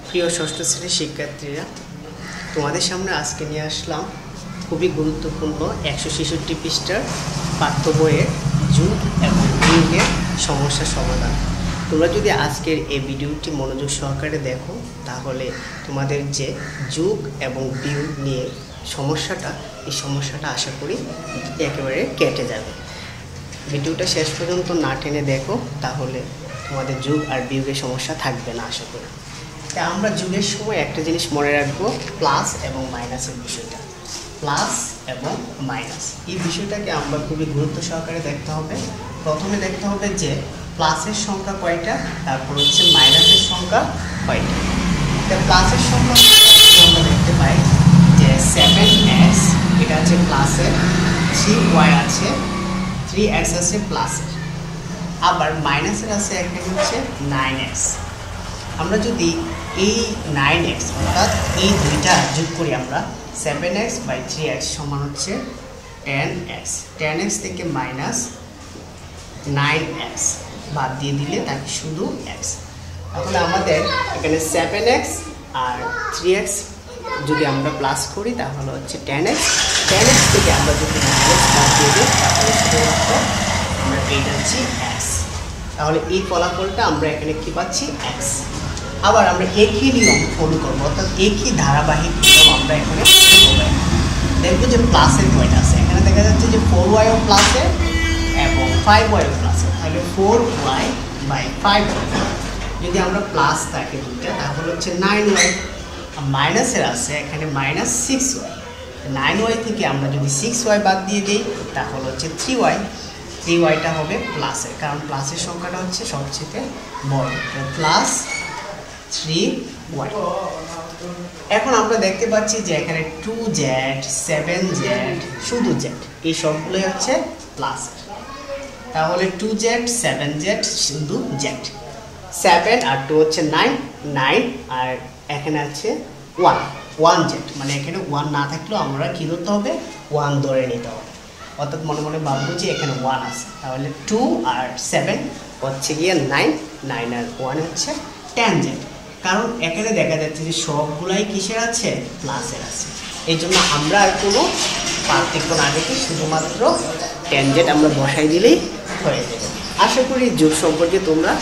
প্রিয় ষষ্ঠ শ্রেণীর শিক্ষার্থীরা, তোমাদের সামনে আজকে নিয়ে আসলাম খুবই গুরুত্বপূর্ণ 166 পৃষ্ঠার পাঠ্য বইয়ের যুগ এবং বিয়োগের সমস্যার সমাধান। তোমরা যদি আজকের এই ভিডিওটি মনোযোগ সহকারে দেখো, তাহলে তোমাদের যে যুগ এবং বিয়োগ নিয়ে এই সমস্যাটা আশা করি একেবারে কেটে যাবে। ভিডিওটা শেষ পর্যন্ত না টেনে দেখো, তাহলে তোমাদের যুগ আর বিয়োগের সমস্যা থাকবে না আশা করি। তা আমরা যুগের সময় একটা জিনিস মনে রাখবো, প্লাস এবং মাইনাসের বিষয়টা। প্লাস এবং মাইনাস এই বিষয়টাকে আমরা খুবই গুরুত্ব সহকারে দেখতে হবে। প্রথমে দেখতে হবে যে প্লাসের সংখ্যা কয়টা, তারপর হচ্ছে মাইনাসের সংখ্যা কয়টা। তা প্লাসের সংখ্যা আমরা দেখতে পাই যে 7x, এটা আছে প্লাসের, 3y আছে, 3x আছে প্লাসের। আবার মাইনাসের আছে এখানে হচ্ছে 9x। আমরা যদি এই 9x অর্থাৎ এই দুইটা যোগ করি, আমরা 7x বাই 3x সমান হচ্ছে 10x। 10x থেকে মাইনাস 9x বাদ দিয়ে দিলে থাকে শুধু x। তাহলে আমাদের এখানে 7x আর 3x যদি আমরা প্লাস করি তাহলে হচ্ছে 10x। 10x থেকে আমরা যদি মাইনাস বাদ দিয়ে দিই তাহলে শুধুমাত্র আমরা পেয়ে যাচ্ছি x। তাহলে এই ফলাফলটা আমরা এখানে কি পাচ্ছি, x। আবার আমরা একই নিয়ম ফলো করবো, অর্থাৎ একই ধারাবাহিক নিয়ম আমরা এখানে দেখবো যে প্লাসের কয়টা আছে। এখানে দেখা যাচ্ছে যে 4y ও প্লাসে এবং 5y ও প্লাসে, তাহলে 4y বাই 5y যদি আমরা প্লাস থাকে দুইটা তাহলে হচ্ছে 9y। মাইনাসের আছে এখানে মাইনাস 6y। 9y থেকে আমরা যদি 6y বাদ দিয়ে দিই তাহলে হচ্ছে 3y। 3yটা হবে প্লাসের, কারণ প্লাসের সংখ্যাটা হচ্ছে সবচেয়ে বড়, প্লাস 3y। এখন আমরা দেখতে পাচ্ছি যে এখানে 2z, 7z, শুধু z, এই সবগুলোই হচ্ছে প্লাসের। তাহলে 2z, 7z, শুধু z। 7 আর 2 হচ্ছে 9, 9 আর এখানে আছে 1z, মানে এখানে 1 না থাকলেও আমরা কি ধরতে হবে, 1 ধরে নিতে হবে। অর্থাৎ মনে মনে ভাববো যে এখানে 1 আছে, তাহলে 2 আর 7 হচ্ছে গিয়ে 9, 9 আর 1 হচ্ছে 10z। কারণ এখানে দেখা যাচ্ছে যে সবগুলাই কিসের আছে, প্লাসের আছে। এই জন্য আমরা আর কোনো পার্থক্য না দেখে শুধুমাত্র 10z আমরা বসাই দিলেই হয়ে যাবে। আশা করি যোগ সম্পর্কে তোমরা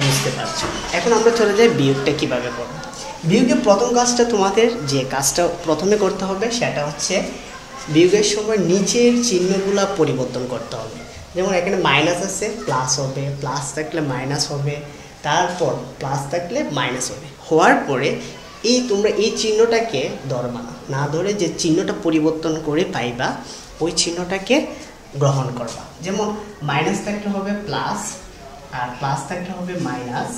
বুঝতে পারছো। এখন আমরা চলে যাই বিয়োগটা কিভাবে করব। বিয়োগের প্রথম কাজটা, তোমাদের যে কাজটা প্রথমে করতে হবে সেটা হচ্ছে বিয়োগের সময় নিচের চিহ্নগুলো পরিবর্তন করতে হবে। যেমন এখানে মাইনাস আছে, প্লাস হবে, প্লাস থাকলে মাইনাস হবে, তারপর প্লাস থাকলে মাইনাস হবে। হওয়ার পরে তোমরা এই চিহ্নটাকে ধরবা না, ধরে যে চিহ্নটা পরিবর্তন করে পাইবা ওই চিহ্নটাকে গ্রহণ করবা। যেমন মাইনাস থাকলে হবে প্লাস, আর প্লাস থাকলে হবে মাইনাস,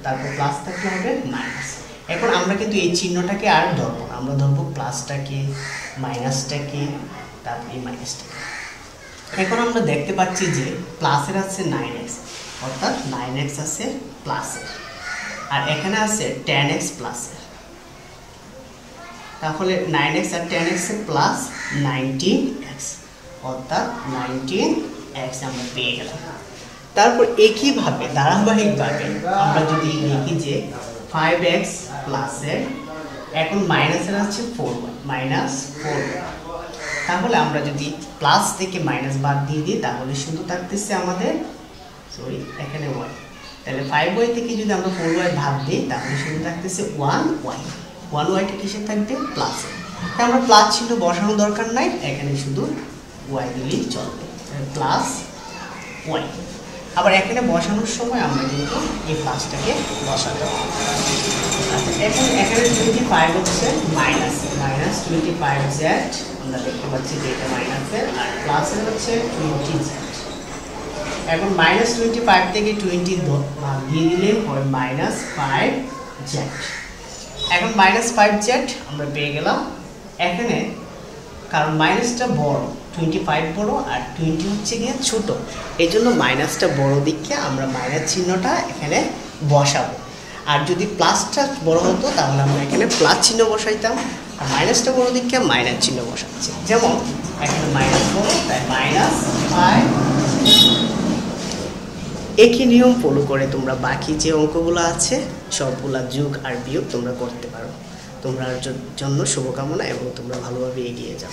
তারপর প্লাস থাকলে হবে মাইনাস। এখন আমরা কিন্তু এই চিহ্নটাকে আর ধরবো না, আমরা ধরবো প্লাসটাকে, মাইনাসটাকে, তারপর এই মাইনাসটাকে। এখন আমরা দেখতে পাচ্ছি যে প্লাসের আছে 9x, অর্থাৎ 9x আছে প্লাসের, আর এখানে আছে 10x প্লাসের। তাহলে 9x আর 10x প্লাস 19x, অর্থাৎ 19x আমরা পেয়ে গেলাম। তারপর একইভাবে ধারাবাহিকভাবে আমরা যদি লিখি যে 5x প্লাসের, এখন মাইনাসের আছে 4y, মাইনাস 4y। তাহলে আমরা যদি প্লাস থেকে মাইনাস বাদ দিয়ে দিই তাহলে শুধু থাকতেছে আমাদের এখানে y। তাহলে 5y থেকে যদি আমরা 4y ভাগ দিই তাহলে শুধু থাকতেছে 1y। 1yটা কিসের থাকবে, প্লাসে। তাই আমরা প্লাস চিহ্ন বসানোর দরকার নাই, এখানে শুধু y দিলেই চলবে, প্লাস y। আবার এখানে বসানোর সময় আমরা কিন্তু এই প্লাসটাকে বসাতে হবে। এখন এখানে 25 হচ্ছে মাইনাস 25z, আমরা দেখতে পাচ্ছি যে এটা মাইনাসের, আর প্লাসের হচ্ছে 20z। এখন মাইনাস 25 থেকে 20 দিয়ে দিলে হয় মাইনাস 5z। এখন মাইনাস 5z আমরা পেয়ে গেলাম। এখানে কারণ মাইনাসটা বড়, 25 বড় আর 20 হচ্ছে গিয়ে ছোট, এই জন্য মাইনাসটা বড় দিকে আমরা মাইনাস চিহ্নটা এখানে বসাবো। আর যদি প্লাসটা বড় হতো তাহলে আমরা এখানে প্লাস চিহ্ন বসাইতাম, আর মাইনাসটা বড় দিকে মাইনাস চিহ্ন বসাচ্ছি। যেমন এখানে মাইনাস বড়, তাই মাইনাস 5 একই নিয়ম ফলো করে তোমরা বাকি যে অঙ্কগুলো আছে সবগুলা যোগ আর বিয়োগ তোমরা করতে পারো। তোমরা জন্য শুভকামনা এবং তোমরা ভালোভাবে এগিয়ে যাও।